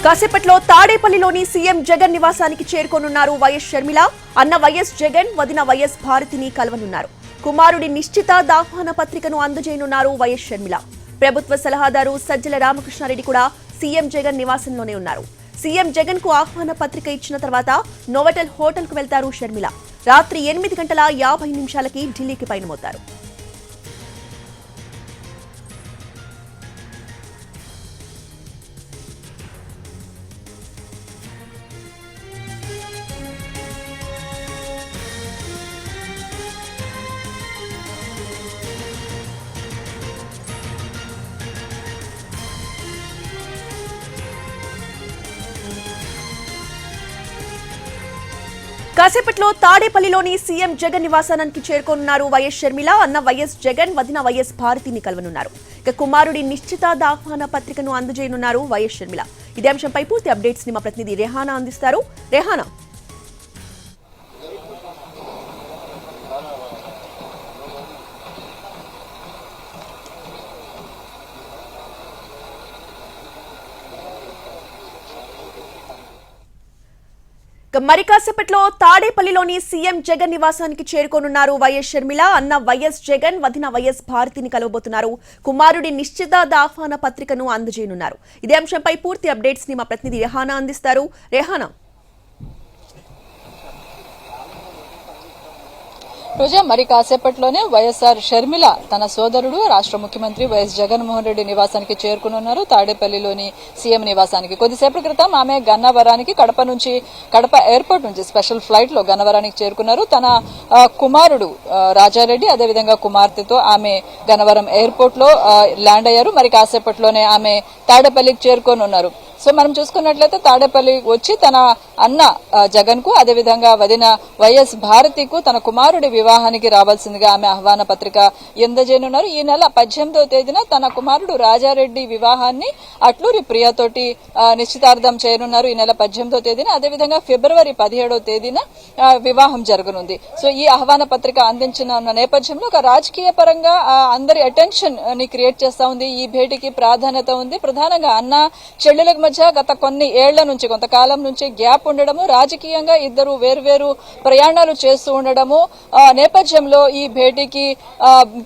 కాసేపట్లో తాడేపల్లిలోని సీఎం జగన్ నివాసానికి చేరుకోనున్నారు వైఎస్ షర్మిల. అన్న వైఎస్ జగన్, వదిన వైఎస్ భారతిని కలవనున్నారు. కుమారుడి నిశ్చితార్థాహ్వాన పత్రికను అందజేయనున్నారు వైఎస్ షర్మిల. ప్రభుత్వ సలహాదారు సజ్జల రామకృష్ణారెడ్డి కూడా సీఎం జగన్ నివాసంలోనే ఉన్నారు. సీఎం జగన్ కు ఆహ్వాన పత్రిక ఇచ్చిన తర్వాత నోవటెల్ హోటల్ కు వెళ్తారు షర్మిల. రాత్రి 8:50 ఢిల్లీకి పయనమవుతారు. కాసేపట్లో తాడేపల్లిలోని సీఎం జగన్ నివాసానికి చేరుకోనున్నారు వైఎస్ షర్మిల. అన్న వైఎస్ జగన్, వదిన వైఎస్ భారతిని కలవనున్నారు. ఇక కుమారుడి నిశ్చితార్థాహ్వాన పత్రికను అందజేయనున్నారు వైఎస్ షర్మిల. ఇదే అంశంపై పూర్తి అప్డేట్స్ ని మా ప్రతినిధి రెహానా అందిస్తారు. రెహానా, మరి కాసేపట్లో తాడేపల్లిలోని సీఎం జగన్ నివాసానికి చేరుకోనున్నారు వైఎస్ షర్మిల. అన్న వైఎస్ జగన్, వదిన వైఎస్ భారతిని కలవబోతున్నారు. కుమారుడి నిశ్చితార్థాహ్వాన పత్రికను అందజేయనున్నారు. ఇదే అంశంపై పూర్తి అప్డేట్స్ ని మా ప్రతినిధి రెహానా అందిస్తారు. రెహానా, రోజా, మరి కాసేపట్లోనే వైఎస్ఆర్ షర్మిల తన సోదరుడు రాష్ట్ర ముఖ్యమంత్రి వైఎస్ జగన్మోహన్ రెడ్డి నివాసానికి చేరుకున్నారు. తాడేపల్లిలోని సీఎం నివాసానికి కొద్దిసేపటి క్రితం ఆమె గన్నవరానికి కడప ఎయిర్పోర్ట్ నుంచి స్పెషల్ ఫ్లైట్ లో గన్నవరానికి చేరుకున్నారు. తన కుమారుడు రాజారెడ్డి, అదేవిధంగా కుమార్తెతో ఆమె గన్నవరం ఎయిర్పోర్ట్ లో ల్యాండ్ అయ్యారు. మరి కాసేపట్లోనే ఆమె తాడేపల్లికి చేరుకోనున్నారు. సో మనం చూసుకున్నట్లయితే తాడేపల్లి వచ్చి తన అన్న జగన్ కు, అదేవిధంగా వదిన వైఎస్ భారతికు తన కుమారుడి వివాహానికి రావాల్సిందిగా ఆమె ఆహ్వాన పత్రిక అందజేయనున్నారు. ఈ నెల 18వ తేదీన తన కుమారుడు రాజారెడ్డి వివాహాన్ని అట్లూరి ప్రియతోటి నిశ్చితార్థం చేయనున్నారు. ఈ నెల 18వ తేదీన, అదేవిధంగా ఫిబ్రవరి 17వ తేదీన వివాహం జరగనుంది. సో ఈ ఆహ్వాన పత్రిక అందించిన నేపథ్యంలో ఒక రాజకీయ పరంగా అందరి అటెన్షన్ ని క్రియేట్ చేస్తా ఉంది. ఈ భేటీకి ప్రాధాన్యత ఉంది. ప్రధానంగా అన్న చెల్లెలకు మధ్య గత కొన్ని ఏళ్ల నుంచి, కొంతకాలం నుంచి గ్యాప్ ఉండడము, రాజకీయంగా ఇద్దరు వేర్వేరు ప్రయాణాలు చేస్తూ ఉండడము నేపథ్యంలో ఈ భేటీకి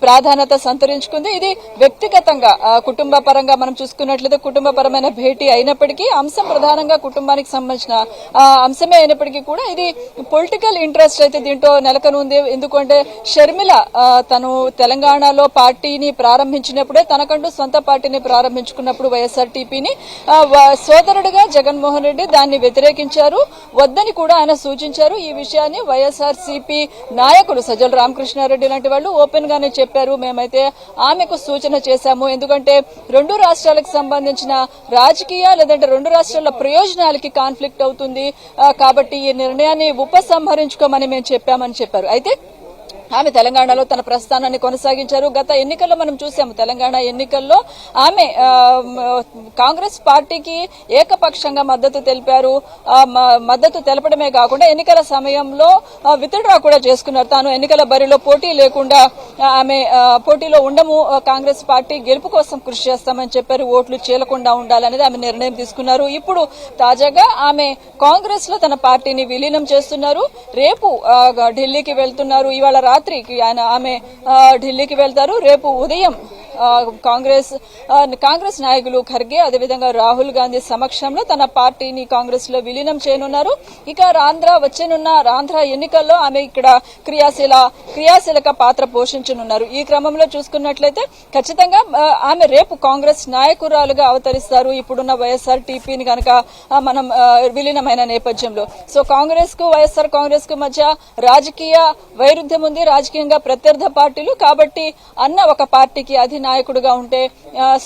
ప్రాధాన్యత సంతరించుకుంది. ఇది వ్యక్తిగతంగా కుటుంబ పరంగా మనం చూసుకున్నట్లయితే కుటుంబపరమైన భేటీ అయినప్పటికీ అంశం ప్రధానంగా కుటుంబానికి సంబంధించిన అంశమే అయినప్పటికీ కూడా ఇది పొలిటికల్ ఇంట్రెస్ట్ అయితే దీంట్లో నెలకొనుంది. ఎందుకంటే షర్మిల తను తెలంగాణలో పార్టీని ప్రారంభించినప్పుడే, తనకంటూ సొంత పార్టీని ప్రారంభించుకున్నప్పుడు వైఎస్ఆర్టీపీని సోదరుడిగా జగన్మోహన్ రెడ్డి దాన్ని వ్యతిరేకించారు, వద్దని కూడా ఆయన సూచించారు. ఈ విషయాన్ని వైఎస్ఆర్సీపీ నాయకులు సజ్జల రామకృష్ణారెడ్డి లాంటి వాళ్ళు ఓపెన్ గానే చెప్పారు. మేమైతే ఆమెకు సూచన చేశాము, ఎందుకంటే రెండు రాష్ట్రాలకు సంబంధించిన రాజకీయ లేదంటే రెండు రాష్ట్రాల ప్రయోజనాలకి కాన్ఫ్లిక్ట్ అవుతుంది, కాబట్టి ఈ నిర్ణయాన్ని ఉపసంహరించుకోమని మేము చెప్పామని చెప్పారు. అయితే ఆమె తెలంగాణలో తన ప్రస్థానాన్ని కొనసాగించారు. గత ఎన్నికల్లో మనం చూసాము, తెలంగాణ ఎన్నికల్లో ఆమె కాంగ్రెస్ పార్టీకి ఏకపక్షంగా మద్దతు తెలిపారు. మద్దతు తెలపడమే కాకుండా ఎన్నికల సమయంలో విత్డ్రా కూడా చేసుకున్నారు. తాను ఎన్నికల బరిలో పోటీ లేకుండా ఆమె పోటీలో ఉండము, కాంగ్రెస్ పార్టీ గెలుపు కోసం కృషి చేస్తామని చెప్పారు. ఓట్లు చీలకుండా ఉండాలనేది ఆమె నిర్ణయం తీసుకున్నారు. ఇప్పుడు తాజాగా ఆమె కాంగ్రెస్ లో తన పార్టీని విలీనం చేస్తున్నారు. రేపు ఢిల్లీకి వెళ్తున్నారు. ఇవాళ రాత్రికి ఆమె ఢిల్లీకి వెళ్తారు. రేపు ఉదయం కాంగ్రెస్ నాయకులు ఖర్గే, అదేవిధంగా రాహుల్ గాంధీ సమక్షంలో తన పార్టీని కాంగ్రెస్ లో విలీనం చేయనున్నారు. ఇక ఆంధ్ర ఎన్నికల్లో ఆమె ఇక్కడ క్రియాశీలక పాత్ర పోషించనున్నారు. ఈ క్రమంలో చూసుకున్నట్లయితే ఖచ్చితంగా ఆమె రేపు కాంగ్రెస్ నాయకురాలుగా అవతరిస్తారు. ఇప్పుడున్న వైఎస్ఆర్ టీపీని కనుక మనం విలీనమైన నేపథ్యంలో. సో వైఎస్ఆర్ కాంగ్రెస్ కు మధ్య రాజకీయ వైరుధ్యం ఉంది, రాజకీయంగా ప్రత్యర్థ పార్టీలు. కాబట్టి అన్న ఒక పార్టీకి అధినాయకుడుగా ఉంటే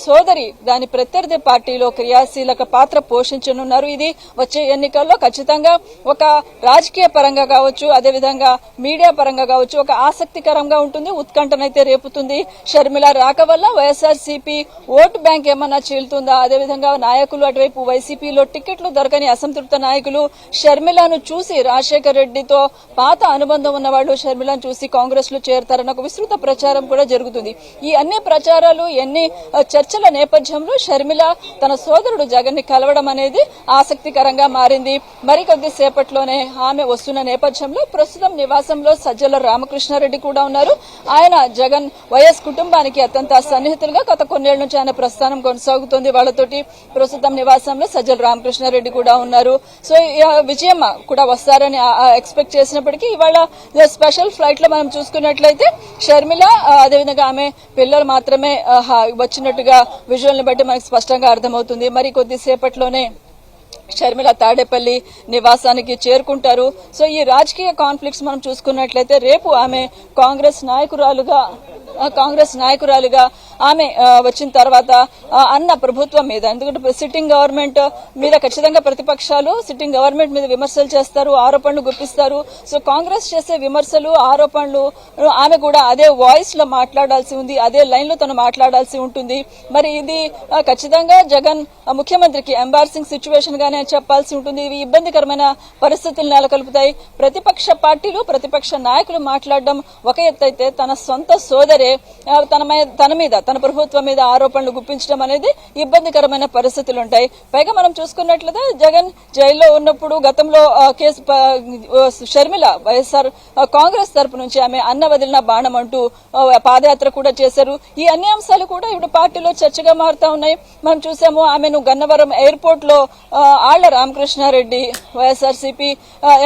సోదరి దాని ప్రత్యర్థి పార్టీలో క్రియాశీలక పాత్ర పోషించనున్నారు. ఇది వచ్చే ఎన్నికల్లో ఖచ్చితంగా ఒక రాజకీయ పరంగా కావచ్చు, అదేవిధంగా మీడియా పరంగా కావచ్చు, ఒక ఆసక్తికరంగా ఉంటుంది, ఉత్కంఠనైతే రేపుతుంది. షర్మిల రాక వల్ల వైఎస్ఆర్సీపీ ఓటు బ్యాంక్ ఏమన్నా చీలుతుందా, అదేవిధంగా నాయకులు అటువైపు వైసీపీలో టికెట్లు దొరకని అసంతృప్త నాయకులు షర్మిలను చూసి, రాజశేఖర్ రెడ్డితో పాత అనుబంధం ఉన్న వాళ్ళు షర్మిలను చూసి కాంగ్రెస్ లో చేరతారన్న ఒక విస్తృత ప్రచారం కూడా జరుగుతుంది. ఈ అన్ని ప్రచారం ప్రచారాలు ఎన్ని చర్చల నేపథ్యంలో షర్మిల తన సోదరుడు జగన్ ని కలవడం అనేది ఆసక్తికరంగా మారింది. మరికొద్ది సేపట్లోనే ఆమె వస్తున్న నేపథ్యంలో ప్రస్తుతం నివాసంలో సజ్జల రామకృష్ణారెడ్డి కూడా ఉన్నారు. ఆయన జగన్ వైఎస్ కుటుంబానికి అత్యంత సన్నిహితులుగా గత కొన్నేళ్ల నుంచి ఆయన ప్రస్థానం కొనసాగుతోంది. వాళ్ళతోటి ప్రస్తుతం నివాసంలో సజ్జల రామకృష్ణారెడ్డి కూడా ఉన్నారు. సో విజయమ్మ కూడా వస్తారని ఎక్స్పెక్ట్ చేసినప్పటికీ ఇవాళ స్పెషల్ ఫ్లైట్ లో మనం చూసుకున్నట్లయితే షర్మిల అదేవిధంగా ఆమె పిల్లలు మాత్రమే వచ్చినట్టుగా విజువల్ ని బట్టి మనకు స్పష్టంగా అర్థమవుతుంది. మరి కొద్దిసేపట్లోనే షర్మిల తాడేపల్లి నివాసానికి చేరుకుంటారు. సో ఈ రాజకీయ కాన్ఫ్లిక్ట్స్ మనం చూసుకున్నట్లయితే రేపు ఆమె కాంగ్రెస్ నాయకురాలుగా ఆమె వచ్చిన తర్వాత అన్న ప్రభుత్వం మీద, ఎందుకంటే సిట్టింగ్ గవర్నమెంట్ మీద ఖచ్చితంగా ప్రతిపక్షాలు సిట్టింగ్ గవర్నమెంట్ మీద విమర్శలు చేస్తారు, ఆరోపణలు గుప్పిస్తారు. సో కాంగ్రెస్ చేసే విమర్శలు ఆరోపణలు ఆమె కూడా అదే వాయిస్ లో మాట్లాడాల్సి ఉంది, అదే లైన్ లో తను మాట్లాడాల్సి ఉంటుంది. మరి ఇది ఖచ్చితంగా జగన్ ముఖ్యమంత్రికి ఎంబారసింగ్ సిచ్యువేషన్ గానే చెప్పాల్సి ఉంటుంది. ఇవి ఇబ్బందికరమైన పరిస్థితులు నెలకొల్పుతాయి. ప్రతిపక్ష పార్టీలు ప్రతిపక్ష నాయకులు మాట్లాడడం ఒక ఎత్తు అయితే తన సొంత సోదరే తన మీద తన ప్రభుత్వం మీద ఆరోపణలు గుప్పించడం అనేది ఇబ్బందికరమైన పరిస్థితులు ఉంటాయి. పైగా మనం చూసుకున్నట్లయితే జగన్ జైల్లో ఉన్నప్పుడు గతంలో కేసు షర్మిల వైఎస్ఆర్ కాంగ్రెస్ తరపు నుంచి ఆమె అన్న వదిలిన బాణం అంటూ పాదయాత్ర కూడా చేశారు. ఈ అన్ని అంశాలు కూడా ఇప్పుడు పార్టీలో చర్చగా మారుతా ఉన్నాయి. మనం చూసాము ఆమెను గన్నవరం ఎయిర్పోర్ట్ లో ఆళ్ల రామకృష్ణారెడ్డి వైఎస్ఆర్సీపీ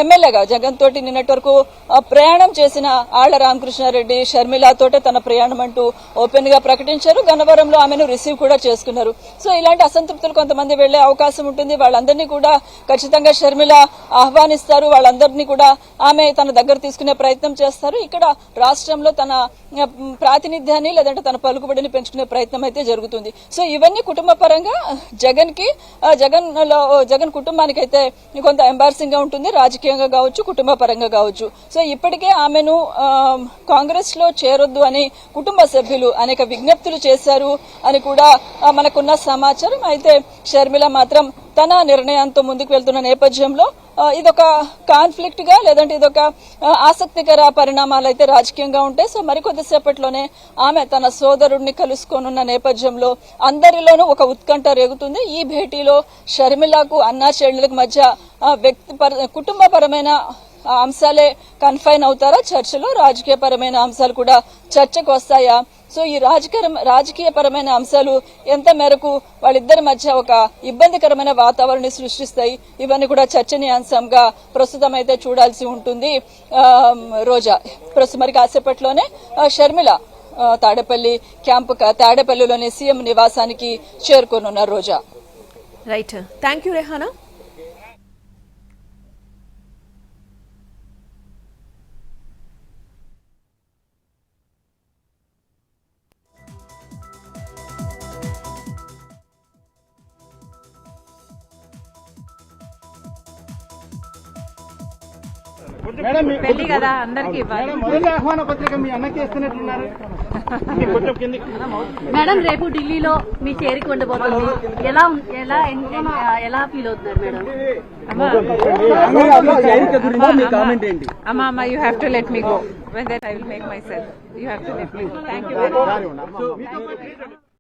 ఎమ్మెల్యేగా జగన్ తోటి నిన్నటి వరకు ప్రయాణం చేసిన ఆళ్ల రామకృష్ణారెడ్డి షర్మిల తోటే తన ప్రయాణం అంటూ ఓపెన్ గా ప్రకటించారు. గన్నవరంలో ఆమెను రిసీవ్ కూడా చేసుకున్నారు. సో ఇలాంటి అసంతృప్తులు కొంతమంది వెళ్లే అవకాశం ఉంటుంది. వాళ్ళందరినీ కూడా ఖచ్చితంగా షర్మిల ఆహ్వానిస్తారు. వాళ్ళందరినీ కూడా ఆమె తన దగ్గర తీసుకునే ప్రయత్నం చేస్తారు. ఇక్కడ రాష్ట్రంలో తన ప్రాతినిధ్యాన్ని లేదంటే తన పలుకుబడిని పెంచుకునే ప్రయత్నం అయితే జరుగుతుంది. సో ఇవన్నీ కుటుంబ పరంగా జగన్ కుటుంబానికి అయితే కొంత ఎంబారసింగ్ గా ఉంటుంది, రాజకీయంగా కావచ్చు, కుటుంబ పరంగా కావచ్చు. సో ఇప్పటికే ఆమెను కాంగ్రెస్ లో చేరొద్దు అని కుటుంబ సభ్యులు అనేక విజ్ఞప్తులు చేశారు అని కూడా మనకున్న సమాచారం. అయితే షర్మిల మాత్రం తన నిర్ణయంతో ముందుకు వెళ్తున్న నేపథ్యంలో ఇదొక కాన్ఫ్లిక్ట్ గా లేదంటే ఇదొక ఆసక్తికర పరిణామాలు అయితే రాజకీయంగా ఉంటాయి. సో మరికొద్దిసేపట్లోనే ఆమె తన సోదరుడిని కలుసుకోనున్న నేపథ్యంలో అందరిలోనూ ఒక ఉత్కంఠ రేగుతుంది. ఈ భేటీలో షర్మిలకు అన్నా చెల్లెలకు మధ్య కుటుంబపరమైన అంశాలే కన్ఫైన్ అవుతారా చర్చలో, రాజకీయపరమైన అంశాలు కూడా చర్చకు వస్తాయా? సో ఈ రాజకీయపరమైన అంశాలు ఎంత మేరకు వాళ్ళిద్దరి మధ్య ఒక ఇబ్బందికరమైన వాతావరణాన్ని సృష్టిస్తాయి, ఇవన్నీ కూడా చర్చనీయాంశంగా ప్రస్తుతం అయితే చూడాల్సి ఉంటుంది. రోజా ప్రస్తుతం మరి కాసేపట్లోనే షర్మిల తాడేపల్లిలోని సీఎం నివాసానికి చేరుకోనున్నారు. Roja. Right, thank you Rehana. పెళ్లి కదా అందరికి మొదటి ఆహ్వాన పత్రిక మీ అన్నకి ఇస్తున్నట్లున్నారు. మేడం రేపు ఢిల్లీలో మీ చేరిక ఉండబోతుంది. ఎలా ఫీల్ అవుతున్నారు madam? Amma, you have to let me go. When that I will make myself. You have to let me go. Thank you very much.